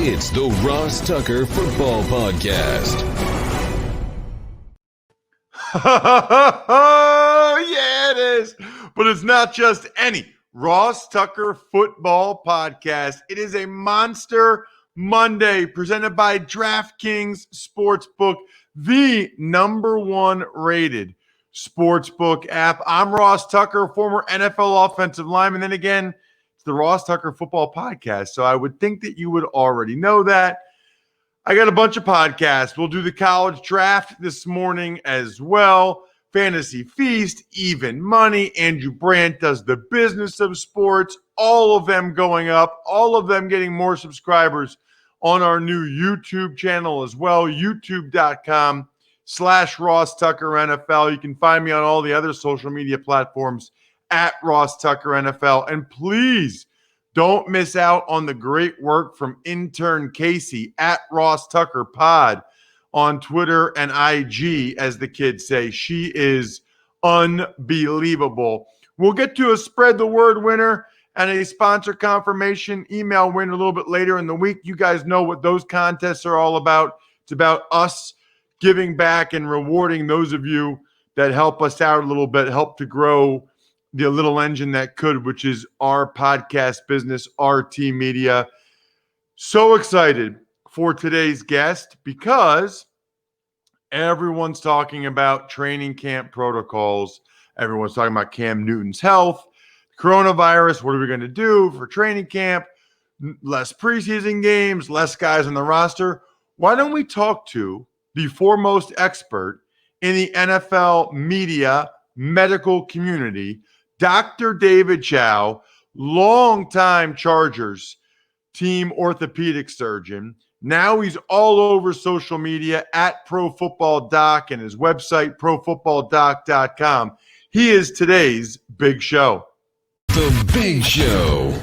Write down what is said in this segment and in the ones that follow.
It's the Ross Tucker Football Podcast. Oh, yeah, it is. But it's not just any Ross Tucker Football Podcast. It is a Monster Monday presented by DraftKings Sportsbook, the #1 rated sportsbook app. I'm Ross Tucker, former NFL offensive lineman. Then again, it's the Ross Tucker Football Podcast. So I would think that you would already know that. I got a bunch of podcasts. We'll do the college draft this morning as well. Fantasy Feast, Even Money. Andrew Brandt does the business of sports. All of them going up. All of them getting more subscribers on our new YouTube channel as well. YouTube.com/Ross Tucker NFL. You can find me on all the other social media platforms at Ross Tucker NFL. And please, don't miss out on the great work from intern Casey at Ross Tucker Pod on Twitter and IG, as the kids say. She is unbelievable. We'll get to a spread the word winner and a sponsor confirmation email winner a little bit later in the week. You guys know what those contests are all about. It's about us giving back and rewarding those of you that help us out a little bit, help to grow the little engine that could, which is our podcast business, RT Media. So excited for today's guest because everyone's talking about training camp protocols. Everyone's talking about Cam Newton's health, coronavirus. What are we going to do for training camp? Less preseason games, less guys on the roster. Why don't we talk to the foremost expert in the NFL media medical community, Dr. David Chow, longtime Chargers team orthopedic surgeon. Now he's all over social media at Pro Football Doc and his website, profootballdoc.com. He is today's Big Show. The Big Show.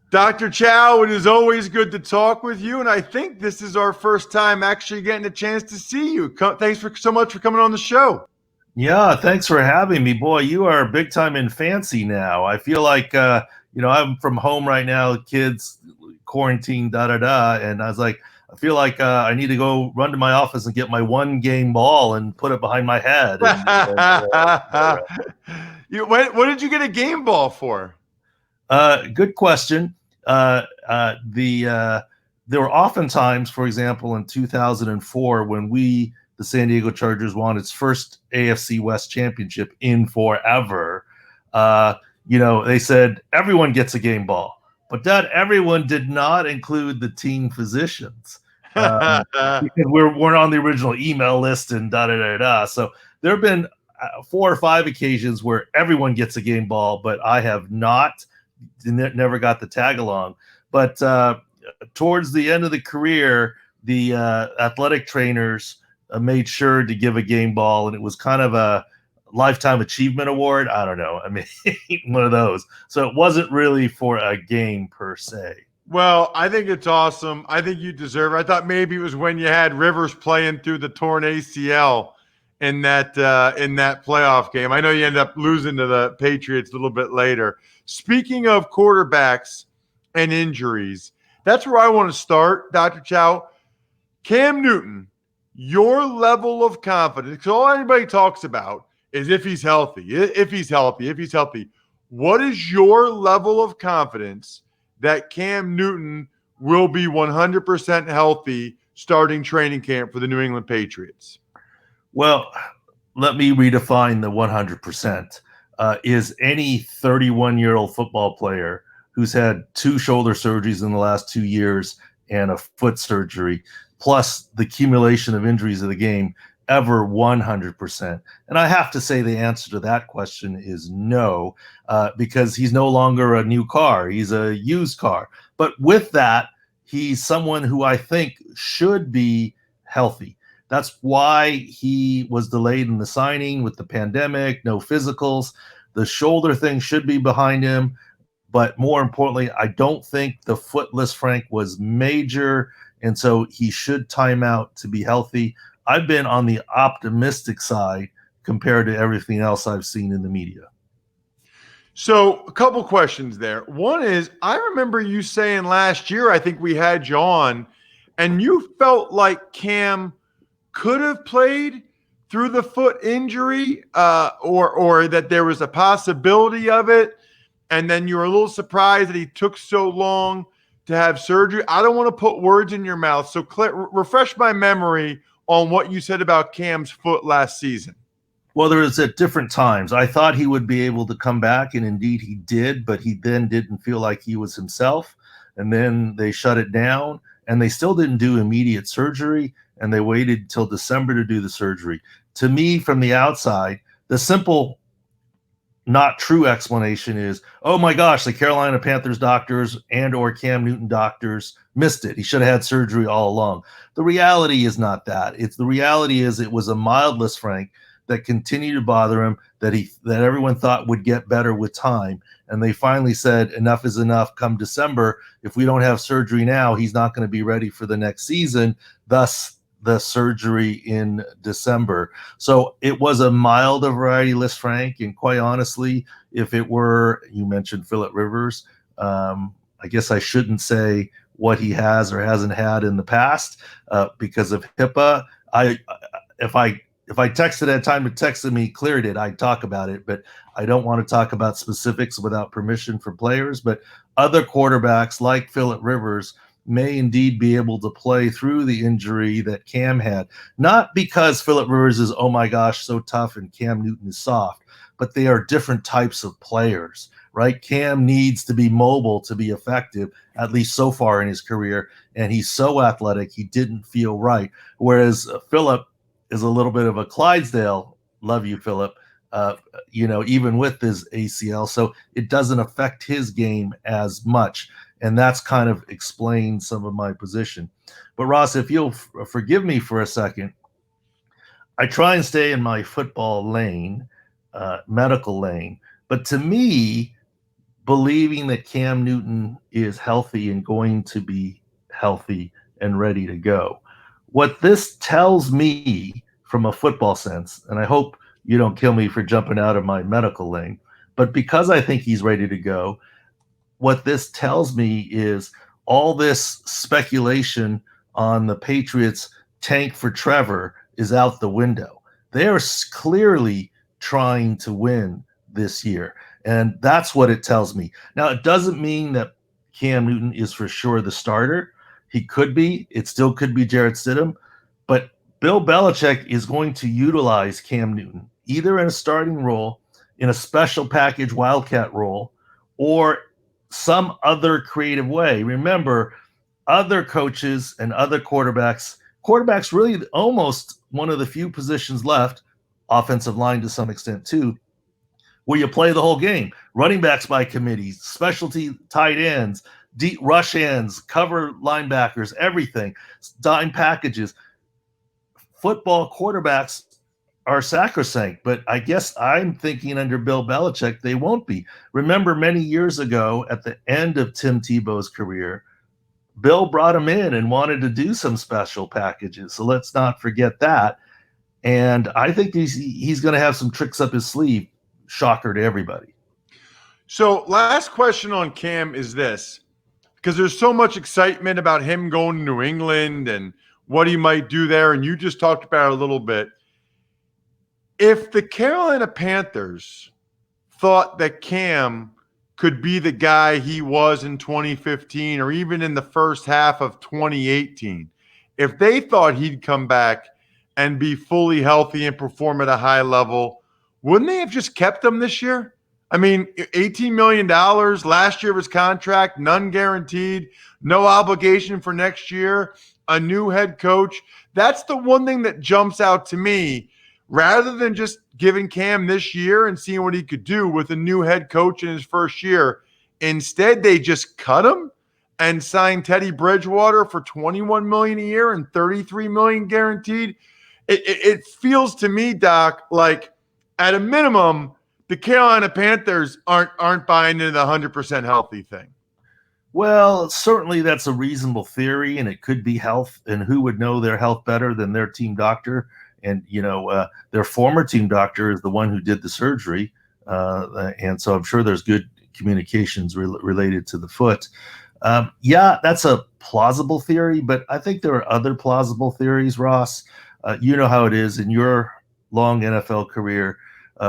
Dr. Chow, it is always good to talk with you, and I think this is our first time actually getting a chance to see you. Thanks so much for coming on the show. Yeah, thanks for having me. Boy, you are big time in fancy now. I feel like, I'm from home right now, kids, quarantine, and I was like, I feel like I need to go run to my office and get my one game ball and put it behind my head. What did you get a game ball for? Good question. There were often times, for example, in 2004, when the San Diego Chargers won its first AFC West championship in forever. They said everyone gets a game ball, but that everyone did not include the team physicians because we're on the original email list and So there have been 4 or 5 occasions where everyone gets a game ball, but I have never got the tag along. But towards the end of the career, the athletic trainers made sure to give a game ball, and it was kind of a lifetime achievement award. I don't know. I mean, one of those. So it wasn't really for a game per se. Well, I think it's awesome. I think you deserve it. I thought maybe it was when you had Rivers playing through the torn ACL in that playoff game. I know you ended up losing to the Patriots a little bit later. Speaking of quarterbacks and injuries, that's where I want to start, Dr. Chow. Cam Newton, your level of confidence, because all anybody talks about is if he's healthy. What is your level of confidence that Cam Newton will be 100% healthy starting training camp for the New England Patriots? Well, let me redefine the 100%. Is any 31-year-old football player who's had 2 shoulder surgeries in the last 2 years and a foot surgery, plus the accumulation of injuries of the game, ever 100%? And I have to say the answer to that question is no, because he's no longer a new car. He's a used car. But with that, he's someone who I think should be healthy. That's why he was delayed in the signing with the pandemic, no physicals. The shoulder thing should be behind him. But more importantly, I don't think the footless Frank was major, and so he should time out to be healthy. I've been on the optimistic side compared to everything else I've seen in the media. So a couple questions there. One is, I remember you saying last year, I think we had you on, and you felt like Cam could have played through the foot injury, or that there was a possibility of it, and then you were a little surprised that he took so long to have surgery. I don't want to put words in your mouth, so refresh my memory on what you said about Cam's foot last season. Well, there was at different times. I thought he would be able to come back, and indeed he did, but he then didn't feel like he was himself. And then they shut it down, and they still didn't do immediate surgery, and they waited till December to do the surgery. To me, from the outside, the simple, not true explanation is, oh my gosh, the Carolina Panthers doctors and or Cam Newton doctors missed it. He should have had surgery all along. The reality is not that. The reality is it was a mild Lisfranc that continued to bother him, that everyone thought would get better with time. And they finally said, enough is enough. Come December, if we don't have surgery now, he's not going to be ready for the next season. Thus, the surgery in December. So it was a mild variety Lisfranc. And quite honestly, if it were, you mentioned Phillip Rivers, I guess I shouldn't say what he has or hasn't had in the past because of HIPAA. If I texted at time it texted me, cleared it, I'd talk about it, but I don't want to talk about specifics without permission from players. But other quarterbacks like Phillip Rivers may indeed be able to play through the injury that Cam had. Not because Phillip Rivers is, oh my gosh, so tough and Cam Newton is soft, but they are different types of players, right? Cam needs to be mobile to be effective, at least so far in his career, and he's so athletic, he didn't feel right. Whereas Phillip is a little bit of a Clydesdale. Love you, Phillip. Even with his ACL, so it doesn't affect his game as much, and that's kind of explains some of my position. But Ross, if you'll forgive me for a second, I try and stay in my football lane, medical lane. But to me, believing that Cam Newton is healthy and going to be healthy and ready to go, what this tells me from a football sense, and I hope you don't kill me for jumping out of my medical lane, but because I think he's ready to go, what this tells me is all this speculation on the Patriots tank for Trevor is out the window. They are clearly trying to win this year, and that's what it tells me. Now, it doesn't mean that Cam Newton is for sure the starter. He could be. It still could be Jarrett Stidham. But Bill Belichick is going to utilize Cam Newton either in a starting role, in a special package wildcat role, or some other creative way. Remember, other coaches and other quarterbacks really almost one of the few positions left, offensive line to some extent too, where you play the whole game. Running backs by committee, specialty tight ends, deep rush ends, cover linebackers, everything, dime packages. Football quarterbacks are sacrosanct, but I guess I'm thinking under Bill Belichick, they won't be. Remember many years ago at the end of Tim Tebow's career, Bill brought him in and wanted to do some special packages. So let's not forget that. And I think he's going to have some tricks up his sleeve. Shocker to everybody. So last question on Cam is this, because there's so much excitement about him going to New England and what he might do there, and you just talked about it a little bit. If the Carolina Panthers thought that Cam could be the guy he was in 2015 or even in the first half of 2018, if they thought he'd come back and be fully healthy and perform at a high level, wouldn't they have just kept him this year? I mean, $18 million last year of his contract, none guaranteed, no obligation for next year, a new head coach. That's the one thing that jumps out to me, rather than just giving Cam this year and seeing what he could do with a new head coach in his first year. Instead, they just cut him and signed Teddy Bridgewater for $21 million a year and $33 million guaranteed. It feels to me, Doc, like at a minimum, the Carolina Panthers aren't buying into the 100% healthy thing. Well, certainly that's a reasonable theory, and it could be health, and who would know their health better than their team doctor? And, their former team doctor is the one who did the surgery. And so I'm sure there's good communications related to the foot. Yeah, that's a plausible theory, but I think there are other plausible theories, Ross. You know how it is in your long NFL career,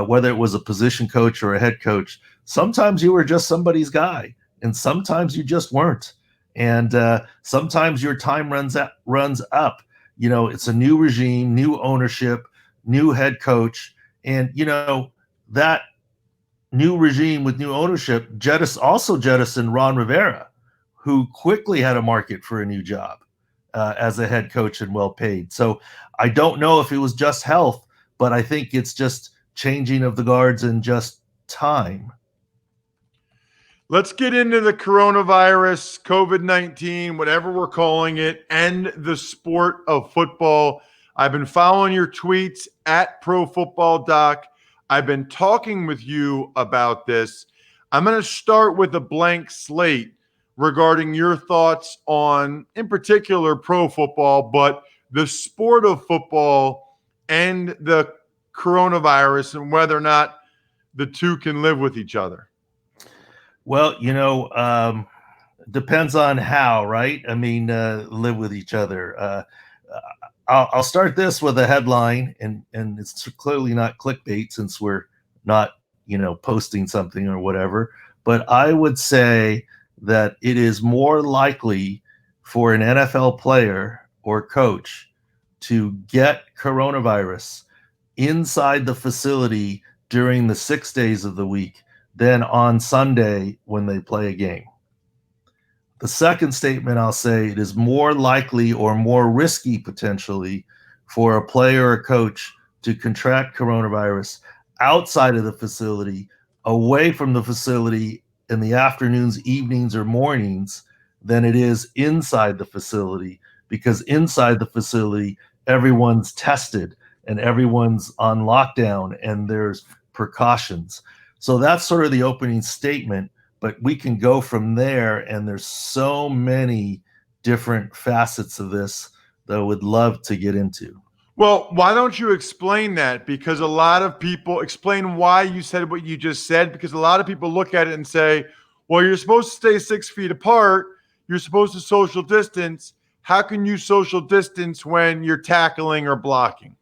whether it was a position coach or a head coach, sometimes you were just somebody's guy, and sometimes you just weren't. And sometimes your time runs up. You know, it's a new regime, new ownership, new head coach, and that new regime with new ownership also jettisoned Ron Rivera, who quickly had a market for a new job as a head coach and well paid. So I don't know if it was just health, but I think it's just changing of the guards and just time. Let's get into the coronavirus, COVID-19, whatever we're calling it, and the sport of football. I've been following your tweets at Pro Football Doc. I've been talking with you about this. I'm going to start with a blank slate regarding your thoughts on, in particular, pro football, but the sport of football and the coronavirus and whether or not the two can live with each other. Well, depends on how, right? I mean, live with each other. I'll start this with a headline, and it's clearly not clickbait since we're not, posting something or whatever. But I would say that it is more likely for an NFL player or coach to get coronavirus inside the facility during the 6 days of the week than on Sunday when they play a game. The second statement, I'll say it is more likely or more risky potentially for a player or coach to contract coronavirus outside of the facility, away from the facility in the afternoons, evenings, or mornings than it is inside the facility, because inside the facility, everyone's tested and everyone's on lockdown and there's precautions. So that's sort of the opening statement, but we can go from there, and there's so many different facets of this that I would love to get into. Well, why don't you explain that? Because a lot of people explain why you said what you just said, because a lot of people look at it and say, well, you're supposed to stay 6 feet apart. You're supposed to social distance. How can you social distance when you're tackling or blocking?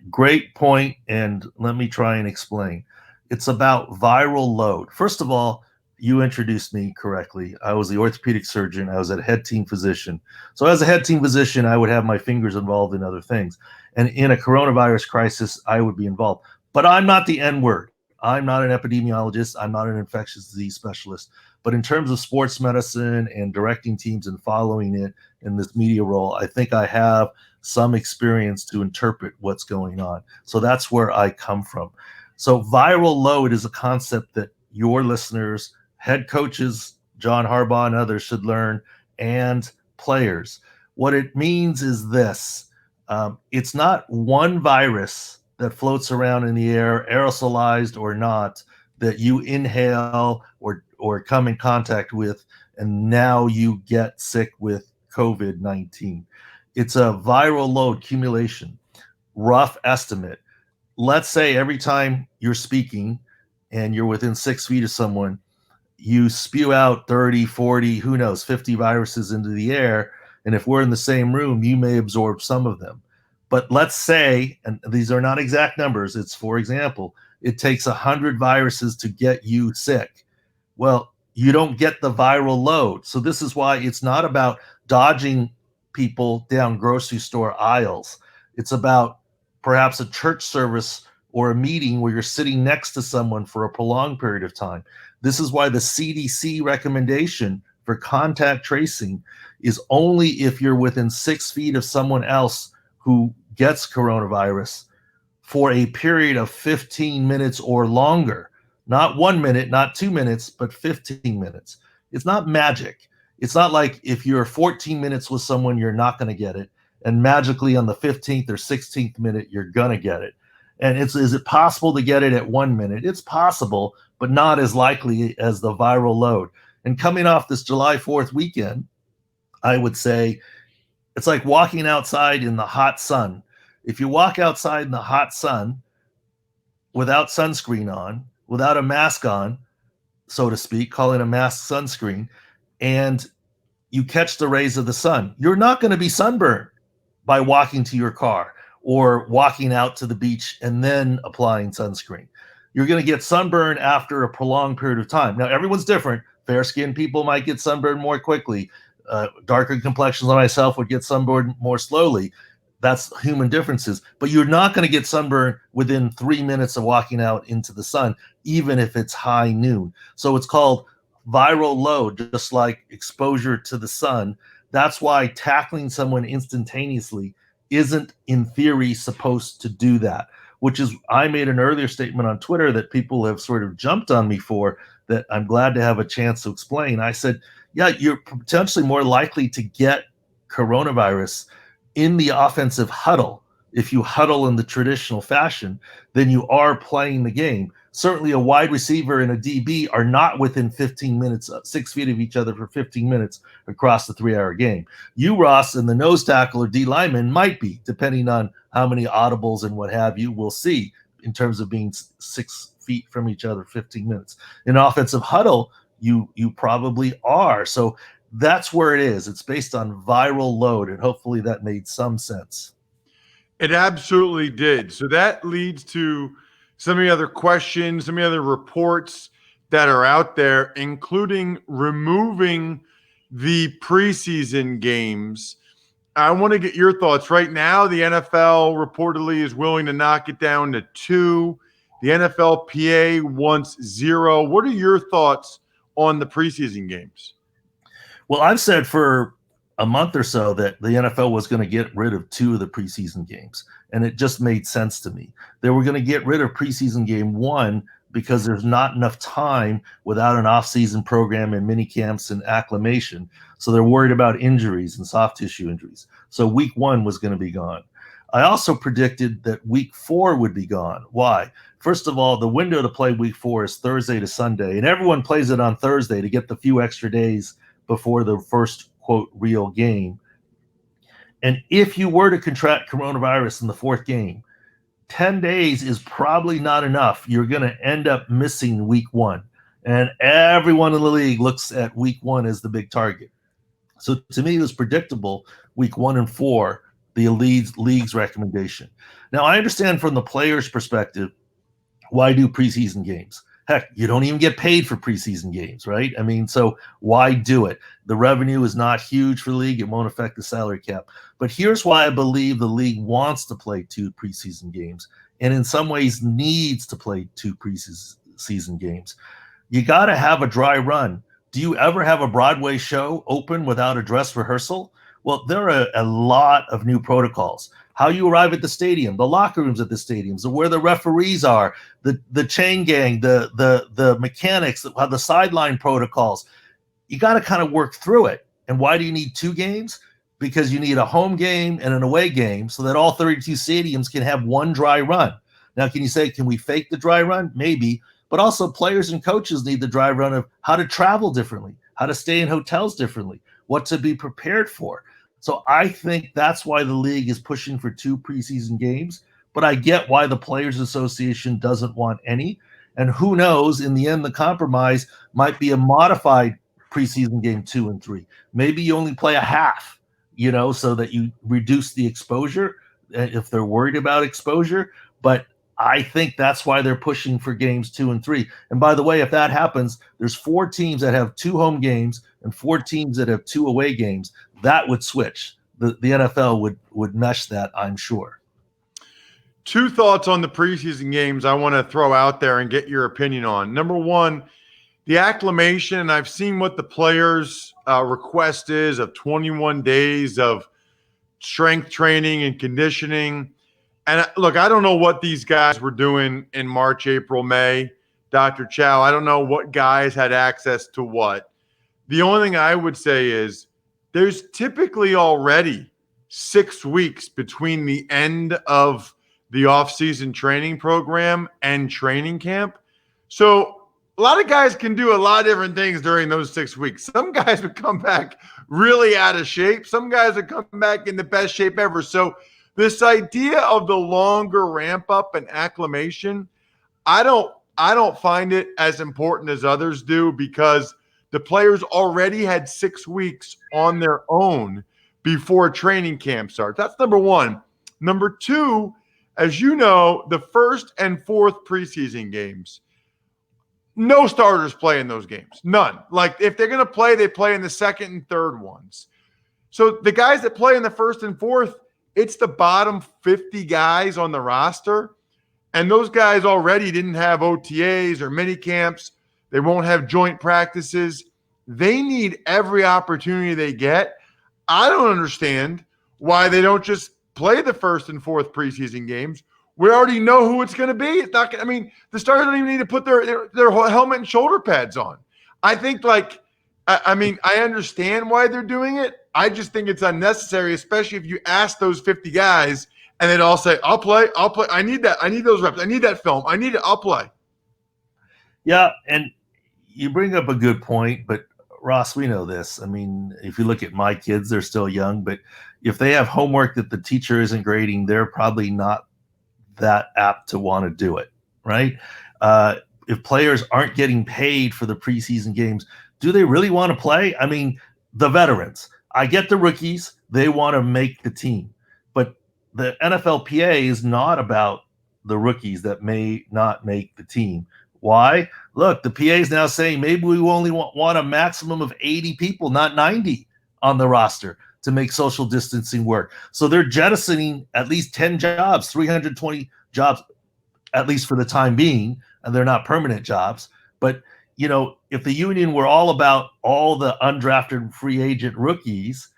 Great point, and let me try and explain. It's about viral load. First of all, you introduced me correctly. I was the orthopedic surgeon. I was a head team physician. So as a head team physician, I would have my fingers involved in other things. And in a coronavirus crisis, I would be involved. But I'm not the N word. I'm not an epidemiologist. I'm not an infectious disease specialist. But in terms of sports medicine and directing teams and following it in this media role, I think I have some experience to interpret what's going on. So that's where I come from. So viral load is a concept that your listeners, head coaches, John Harbaugh and others should learn, and players. What it means is this. It's not one virus that floats around in the air, aerosolized or not, that you inhale or come in contact with, and now you get sick with COVID-19. It's a viral load accumulation. Rough estimate. Let's say every time you're speaking and you're within 6 feet of someone, you spew out 30, 40, who knows, 50 viruses into the air. And if we're in the same room, you may absorb some of them. But let's say, and these are not exact numbers, it's, for example, it takes 100 viruses to get you sick. Well, you don't get the viral load. So this is why it's not about dodging people down grocery store aisles. It's about perhaps a church service or a meeting where you're sitting next to someone for a prolonged period of time. This is why the CDC recommendation for contact tracing is only if you're within 6 feet of someone else who gets coronavirus for a period of 15 minutes or longer. Not 1 minute, not 2 minutes, but 15 minutes. It's not magic. It's not like if you're 14 minutes with someone, you're not going to get it, and magically on the 15th or 16th minute, you're going to get it. And is it possible to get it at 1 minute? It's possible, but not as likely as the viral load. And coming off this July 4th weekend, I would say it's like walking outside in the hot sun. If you walk outside in the hot sun, without sunscreen on, without a mask on, so to speak, call it a mask sunscreen, and you catch the rays of the sun, you're not going to be sunburned by walking to your car or walking out to the beach and then applying sunscreen. You're going to get sunburn after a prolonged period of time. Now, everyone's different. Fair-skinned people might get sunburned more quickly. Darker complexions like myself would get sunburned more slowly. That's human differences. But you're not going to get sunburn within 3 minutes of walking out into the sun, even if it's high noon. So it's called viral load, just like exposure to the sun. That's why tackling someone instantaneously isn't, in theory, supposed to do that, which is, I made an earlier statement on Twitter that people have sort of jumped on me for, that I'm glad to have a chance to explain. I said, yeah, you're potentially more likely to get coronavirus in the offensive huddle, if you huddle in the traditional fashion, than you are playing the game. Certainly a wide receiver and a DB are not within 15 minutes, 6 feet of each other for 15 minutes across the 3-hour game. You, Ross, and the nose tackle or D lineman might be, depending on how many audibles and what have you we'll see in terms of being 6 feet from each other 15 minutes. In offensive huddle, you probably are. So that's where it is. It's based on viral load, and hopefully that made some sense. It absolutely did. So that leads to some of the other questions, some of the other reports that are out there, including removing the preseason games. I want to get your thoughts. Right now, the NFL reportedly is willing to knock it down to 2. The NFLPA wants 0. What are your thoughts on the preseason games? Well, I've said for a month or so that the NFL was going to get rid of 2 of the preseason games, and it just made sense to me. They were going to get rid of preseason game 1 because there's not enough time without an off-season program and mini camps and acclimation. So they're worried about injuries and soft tissue injuries. So week 1 was going to be gone. I also predicted that week 4 would be gone. Why? First of all, the window to play week 4 is Thursday to Sunday, and everyone plays it on Thursday to get the few extra days before the first, quote, real game. And if you were to contract coronavirus in the 4th game, 10 days is probably not enough. You're going to end up missing week 1. And everyone in the league looks at week 1 as the big target. So to me, it was predictable week 1 and 4, the league's recommendation. Now, I understand from the player's perspective, why do preseason games? Heck, you don't even get paid for preseason games, right? I mean, so why do it? The revenue is not huge for the league. It won't affect the salary cap. But here's why I believe the league wants to play 2 preseason games, and in some ways needs to play 2 preseason games. You got to have a dry run. Do you ever have a Broadway show open without a dress rehearsal? Well, there are a lot of new protocols. How you arrive at the stadium, the locker rooms at the stadiums, where the referees are, the chain gang, the mechanics, how the sideline protocols. You got to kind of work through it. And why do you need 2 games? Because you need a home game and an away game so that all 32 stadiums can have one dry run. Now, can you say, can we fake the dry run? Maybe. But also players and coaches need the dry run of how to travel differently, how to stay in hotels differently, what to be prepared for. So I think that's why the league is pushing for 2 preseason games, but I get why the Players Association doesn't want any. And who knows, in the end, the compromise might be a modified preseason game 2 and 3. Maybe you only play a half, so that you reduce the exposure if they're worried about exposure. But I think that's why they're pushing for games 2 and 3. And by the way, if that happens, there's 4 teams that have 2 home games and 4 teams that have 2 away games. That would switch. The NFL would mesh that, I'm sure. 2 thoughts on the preseason games I want to throw out there and get your opinion on. Number 1, the acclimation. I've seen what the players' request is of 21 days of strength training and conditioning. And look, I don't know what these guys were doing in March, April, May, Dr. Chow. I don't know what guys had access to what. The only thing I would say is there's typically already 6 weeks between the end of the off-season training program and training camp. So a lot of guys can do a lot of different things during those 6 weeks. Some guys would come back really out of shape. Some guys would come back in the best shape ever. So this idea of the longer ramp up and acclimation, I don't find it as important as others do because the players already had 6 weeks on their own before training camp starts. That's number one. Number two, as you know, the first and fourth preseason games, no starters play in those games. None. Like if they're going to play, they play in the second and third ones. So the guys that play in the first and fourth, it's the bottom 50 guys on the roster. And those guys already didn't have OTAs or mini camps. They won't have joint practices. They need every opportunity they get. I don't understand why they don't just play the first and fourth preseason games. We already know who it's going to be. It's not. I mean, the starters don't even need to put their helmet and shoulder pads on. I think, I mean, I understand why they're doing it. I just think it's unnecessary, especially if you ask those 50 guys and they'd all say, I'll play. I need that. I need those reps. I need that film. I need it. I'll play. Yeah, and you bring up a good point, but Ross, we know this. I mean, if you look at my kids, they're still young, but if they have homework that the teacher isn't grading, they're probably not that apt to want to do it, right? If players aren't getting paid for the preseason games, do they really want to play? I mean, the veterans. I get the rookies. They want to make the team. But the NFLPA is not about the rookies that may not make the team. Why? Look, the PA is now saying maybe we only want a maximum of 80 people, not 90 on the roster to make social distancing work. So they're jettisoning at least 10 jobs, 320 jobs, at least for the time being, and they're not permanent jobs. But, you know, if the union were all about all the undrafted free agent rookies,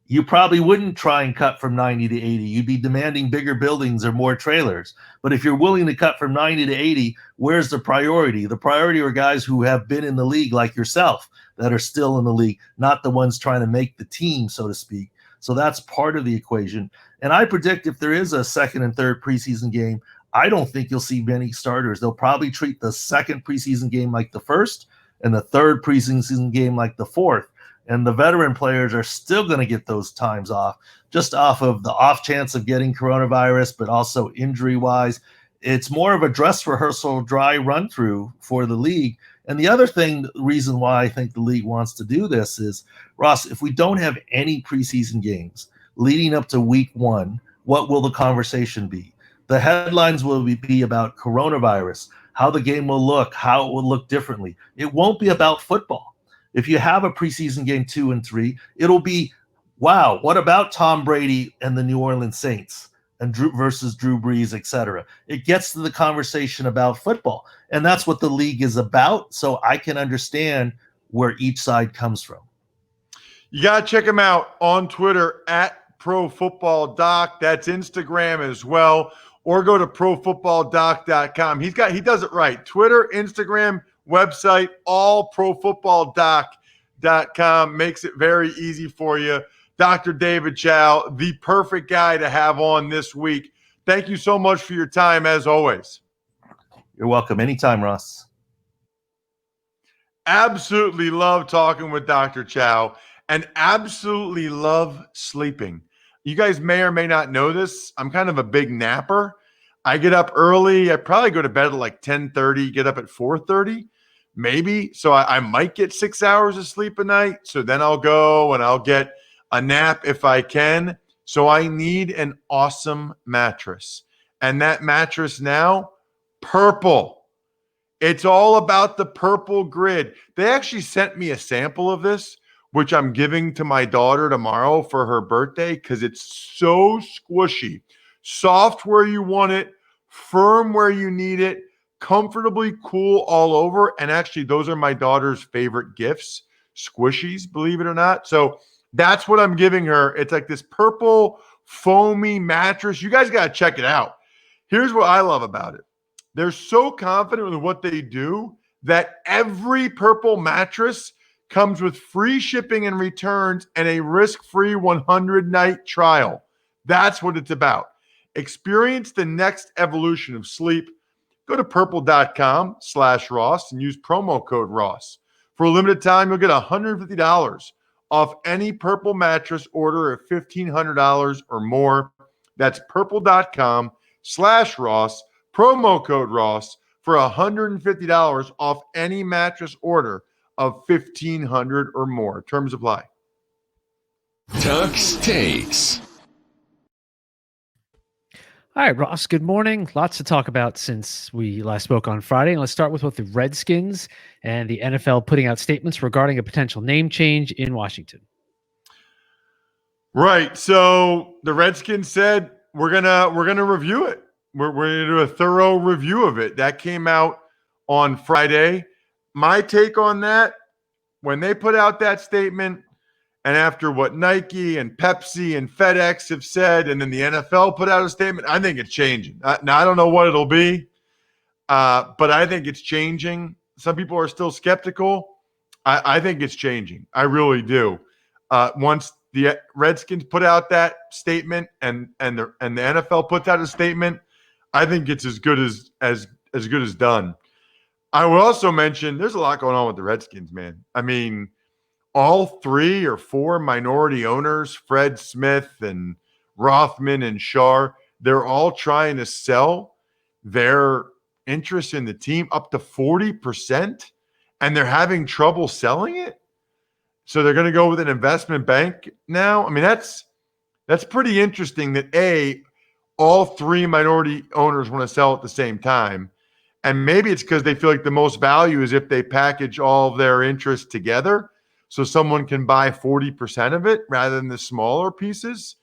you probably wouldn't try and cut from 90 to 80. You'd be demanding bigger buildings or more trailers. But if you're willing to cut from 90 to 80, where's the priority? The priority are guys who have been in the league like yourself that are still in the league, not the ones trying to make the team, so to speak. So that's part of the equation. And I predict if there is a second and third preseason game, I don't think you'll see many starters. They'll probably treat the second preseason game like the first and the third preseason game like the fourth. And the veteran players are still going to get those times off, just off of the off chance of getting coronavirus, but also injury-wise. It's more of a dress rehearsal, dry run-through for the league. And the other thing, the reason why I think the league wants to do this is, Ross, if we don't have any preseason games leading up to week one, what will the conversation be? The headlines will be about coronavirus, how the game will look, how it will look differently. It won't be about football. If you have a preseason game 2 and 3, it'll be, wow, what about Tom Brady and the New Orleans Saints and Drew Brees, et cetera? It gets to the conversation about football. And that's what the league is about. So I can understand where each side comes from. You got to check him out on Twitter at ProFootballDoc. That's Instagram as well. Or go to ProFootballDoc.com. He does it right. Twitter, Instagram, website, all ProFootballDoc.com. Makes it very easy for you. Dr. David Chow, the perfect guy to have on this week. Thank you so much for your time, as always. You're welcome. Anytime, Ross. Absolutely love talking with Dr. Chow and absolutely love sleeping. You guys may or may not know this. I'm kind of a big napper. I get up early. I probably go to bed at like 10:30, get up at 4:30, maybe. So I might get 6 hours of sleep a night. So then I'll go and I'll get a nap if I can. So I need an awesome mattress. And that mattress now, purple. It's all about the purple grid. They actually sent me a sample of this, which I'm giving to my daughter tomorrow for her birthday because it's so squishy. Soft where you want it, firm where you need it, comfortably cool all over. And actually, those are my daughter's favorite gifts, squishies, believe it or not. So that's what I'm giving her. It's like this purple foamy mattress. You guys got to check it out. Here's what I love about it. They're so confident with what they do that every purple mattress comes with free shipping and returns and a risk-free 100-night trial. That's what it's about. Experience the next evolution of sleep. Go to purple.com/Ross and use promo code Ross. For a limited time, you'll get $150 off any Purple mattress order of $1,500 or more. That's purple.com/Ross, promo code Ross for $150 off any mattress order of $1,500 or more. Terms apply. Tux Takes. All right, Ross, good morning. Lots to talk about since we last spoke on Friday. And let's start with the Redskins and the NFL putting out statements regarding a potential name change in Washington. Right. So the Redskins said we're gonna review it. We're gonna do a thorough review of it. That came out on Friday. My take on that, when they put out that statement, and after what Nike and Pepsi and FedEx have said, and then the NFL put out a statement, I think it's changing. Now, I don't know what it'll be, but I think it's changing. Some people are still skeptical. I think it's changing. I really do. Once the Redskins put out that statement and the NFL puts out a statement, I think it's as good as good as done. I will also mention there's a lot going on with the Redskins, man. I mean, all 3 or 4 minority owners, Fred Smith and Rothman and Shar, they're all trying to sell their interest in the team up to 40%, and they're having trouble selling it. So they're going to go with an investment bank now. I mean, that's pretty interesting that all 3 minority owners want to sell at the same time. And maybe it's because they feel like the most value is if they package all of their interests together so someone can buy 40% of it rather than the smaller pieces.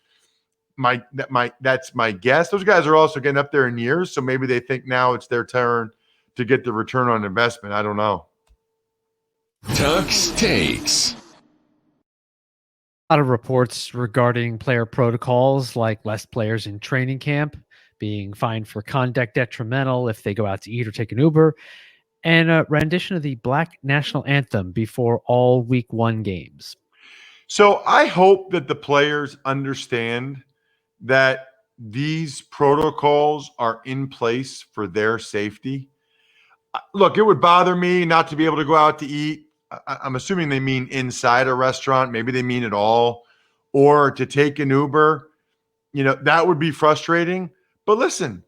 That's my guess. Those guys are also getting up there in years, so maybe they think now it's their turn to get the return on investment. I don't know. Tux Takes. A lot of reports regarding player protocols, like less players in training camp being fined for conduct detrimental if they go out to eat or take an Uber, and a rendition of the Black National Anthem before all Week 1 games. So I hope that the players understand that these protocols are in place for their safety. Look, it would bother me not to be able to go out to eat. I'm assuming they mean inside a restaurant. Maybe they mean it all. Or to take an Uber. That would be frustrating. But listen,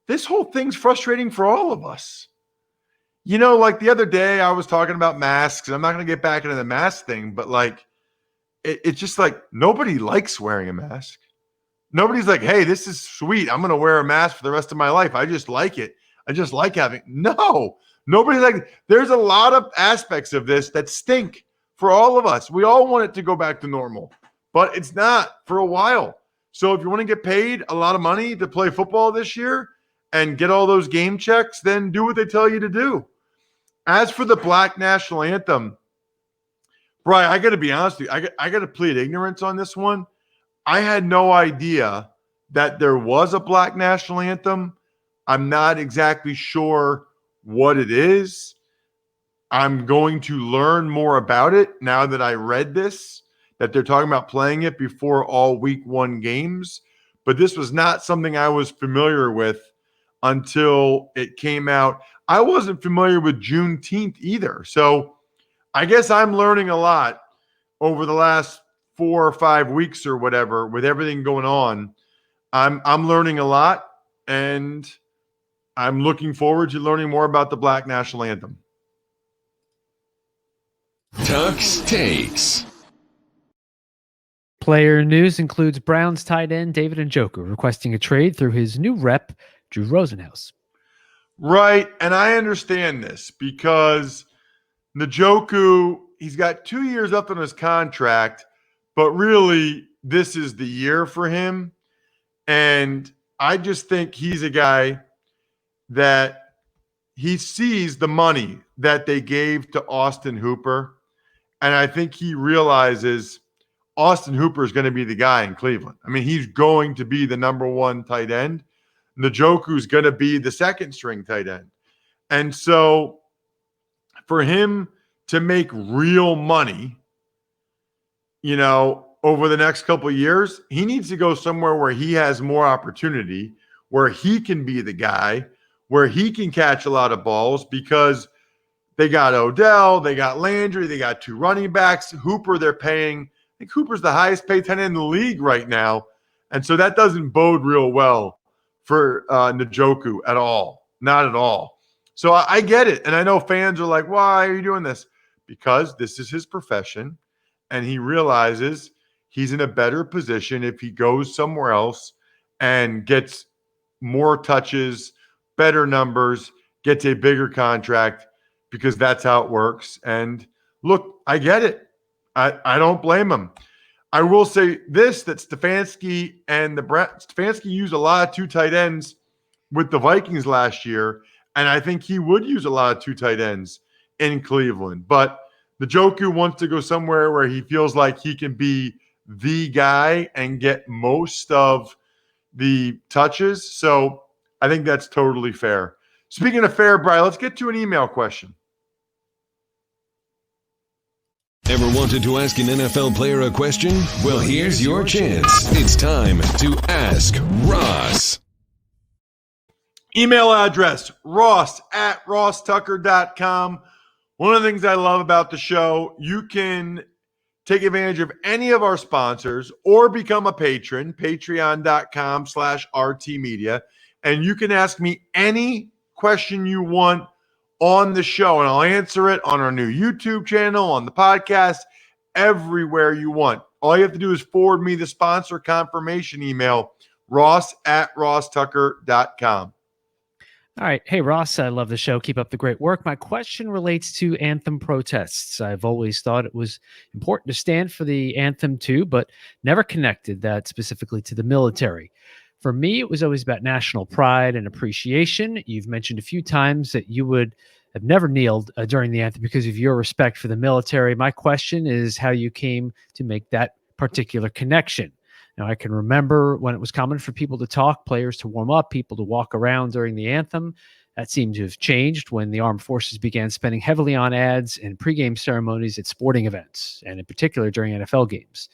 this whole thing's frustrating for all of us. Like the other day I was talking about masks, and I'm not going to get back into the mask thing, but like, it's just like nobody likes wearing a mask. Nobody's like, hey, this is sweet. I'm going to wear a mask for the rest of my life. I just like it. I just like having. No, nobody's like, there's a lot of aspects of this that stink for all of us. We all want it to go back to normal, but it's not for a while. So if you want to get paid a lot of money to play football this year and get all those game checks, then do what they tell you to do. As for the Black National Anthem, Brian, I got to be honest with you. I got to plead ignorance on this one. I had no idea that there was a Black National Anthem. I'm not exactly sure what it is. I'm going to learn more about it now that I read this, that they're talking about playing it before all Week 1 games. But this was not something I was familiar with until it came out. I wasn't familiar with Juneteenth either. So I guess I'm learning a lot over the last 4 or 5 weeks or whatever with everything going on. I'm learning a lot, and I'm looking forward to learning more about the Black National Anthem. Tux Takes. Player news includes Browns tight end David Njoku requesting a trade through his new rep, Drew Rosenhaus. Right, and I understand this because Njoku, he's got 2 years up on his contract, but really this is the year for him. And I just think he's a guy that he sees the money that they gave to Austin Hooper, and I think he realizes Austin Hooper is going to be the guy in Cleveland. I mean, he's going to be the number 1 tight end. Njoku's going to be the second string tight end. And so for him to make real money, over the next couple of years, he needs to go somewhere where he has more opportunity, where he can be the guy, where he can catch a lot of balls, because they got Odell, they got Landry, they got 2 running backs. Hooper, they're paying. I think Hooper's the highest paid tight end in the league right now. And so that doesn't bode real well for Njoku at all. Not at all. So I get it. And I know fans are like, why are you doing this? Because this is his profession. And he realizes he's in a better position if he goes somewhere else and gets more touches, better numbers, gets a bigger contract, because that's how it works. And look, I get it. I don't blame him. I will say this, that Stefanski and Stefanski used a lot of two tight ends with the Vikings last year, and I think he would use a lot of two tight ends in Cleveland. But the Njoku wants to go somewhere where he feels like he can be the guy and get most of the touches. So I think that's totally fair. Speaking of fair, Brian, let's get to an email question. Ever wanted to ask an NFL player a question? Well, here's your chance. It's time to Ask Ross. Email address, ross@rosstucker.com. One of the things I love about the show, you can take advantage of any of our sponsors or become a patron, patreon.com/rtmedia. And you can ask me any question you want on the show, and I'll answer it on our new YouTube channel, on the podcast, everywhere you want. All you have to do is forward me the sponsor confirmation email, ross@rosstucker.com. All right. Hey, Ross, I love the show. Keep up the great work. My question relates to Anthem Protests. I've always thought it was important to stand for the anthem too, but never connected that specifically to the military. For me, it was always about national pride and appreciation. You've mentioned a few times that you would have never kneeled during the anthem because of your respect for the military. My question is how you came to make that particular connection. Now, I can remember when it was common for people to talk, players to warm up, people to walk around during the anthem. That seemed to have changed when the armed forces began spending heavily on ads and pregame ceremonies at sporting events, and in particular during NFL games.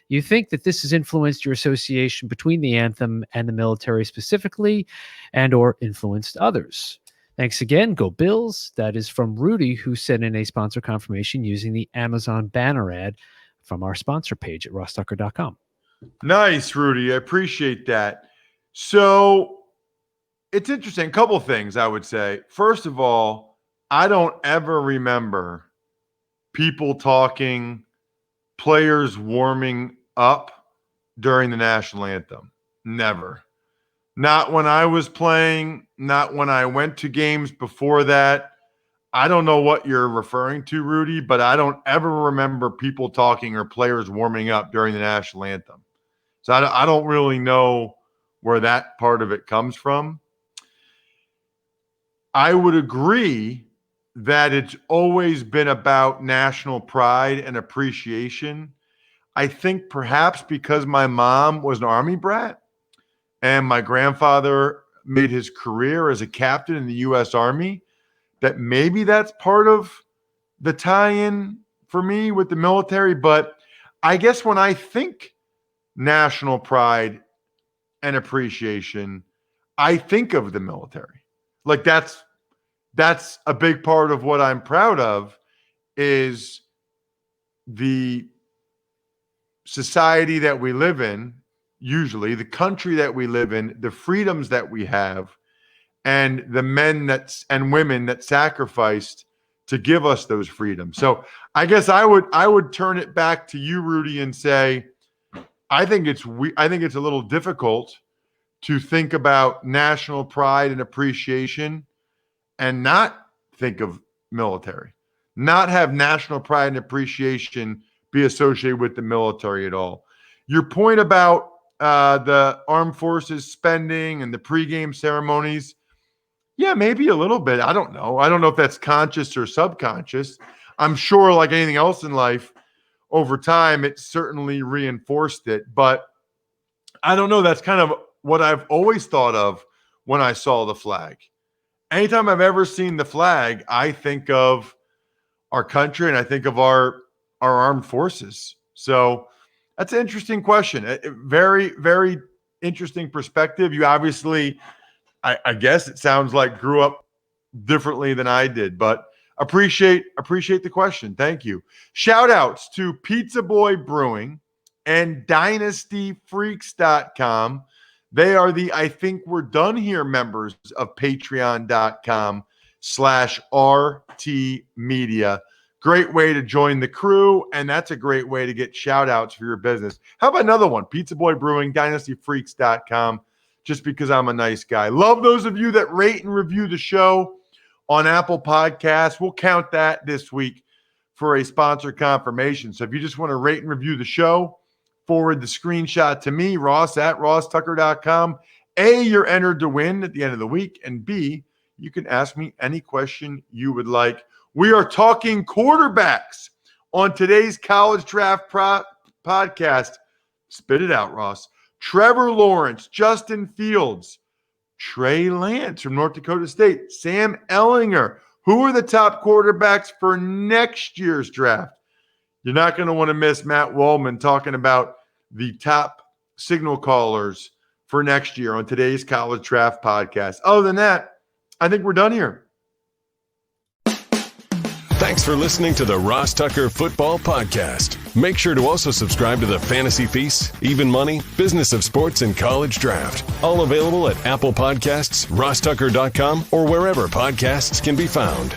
You think that this has influenced your association between the anthem and the military specifically, and or influenced others? Thanks again. Go Bills. That is from Rudy, who sent in a sponsor confirmation using the Amazon banner ad from our sponsor page at rosstucker.com. Nice, Rudy. I appreciate that. So it's interesting. A couple of things I would say. First of all, I don't ever remember people talking, players warming up during the national anthem. Never. Not when I was playing, not when I went to games before that. I don't know what you're referring to, Rudy, but I don't ever remember people talking or players warming up during the national anthem. So I don't really know where that part of it comes from. I would agree that it's always been about national pride and appreciation. I think perhaps because my mom was an Army brat and my grandfather made his career as a captain in the U.S. Army, that maybe that's part of the tie-in for me with the military. But I guess when I think national pride and appreciation, I think of the military. Like that's a big part of what I'm proud of, is the society that we live in, usually the country that we live in, the freedoms that we have, and the men and women that sacrificed to give us those freedoms. So I guess I would turn it back to you, Rudy, and say, I think it's a little difficult to think about national pride and appreciation and not think of military, not have national pride and appreciation be associated with the military at all. Your point about the armed forces spending and the pregame ceremonies, yeah, maybe a little bit. I don't know. I don't know if that's conscious or subconscious. I'm sure, like anything else in life, over time, it certainly reinforced it. But I don't know. That's kind of what I've always thought of when I saw the flag. Anytime I've ever seen the flag, I think of our country and I think of our armed forces. So that's an interesting question. A very, very interesting perspective. You obviously, I guess it sounds like, grew up differently than I did, but appreciate the question. Thank you. Shout outs to Pizza Boy Brewing and DynastyFreaks.com. They are the I Think We're Done Here members of Patreon.com. /RT Media. Great way to join the crew, and that's a great way to get shout-outs for your business. How about another one? Pizza Boy Brewing, DynastyFreaks.com, just because I'm a nice guy. Love those of you that rate and review the show on Apple Podcasts. We'll count that this week for a sponsor confirmation. So if you just want to rate and review the show, forward the screenshot to me, Ross at rosstucker.com. A, you're entered to win at the end of the week, and B, you can ask me any question you would like. We are talking quarterbacks on today's College Draft podcast. Spit it out, Ross. Trevor Lawrence, Justin Fields, Trey Lance from North Dakota State, Sam Ehlinger. Who are the top quarterbacks for next year's draft? You're not going to want to miss Matt Waldman talking about the top signal callers for next year on today's College Draft podcast. Other than that, I think we're done here. Thanks for listening to the Ross Tucker Football Podcast. Make sure to also subscribe to the Fantasy Feast, Even Money, Business of Sports, and College Draft. All available at Apple Podcasts, rosstucker.com, or wherever podcasts can be found.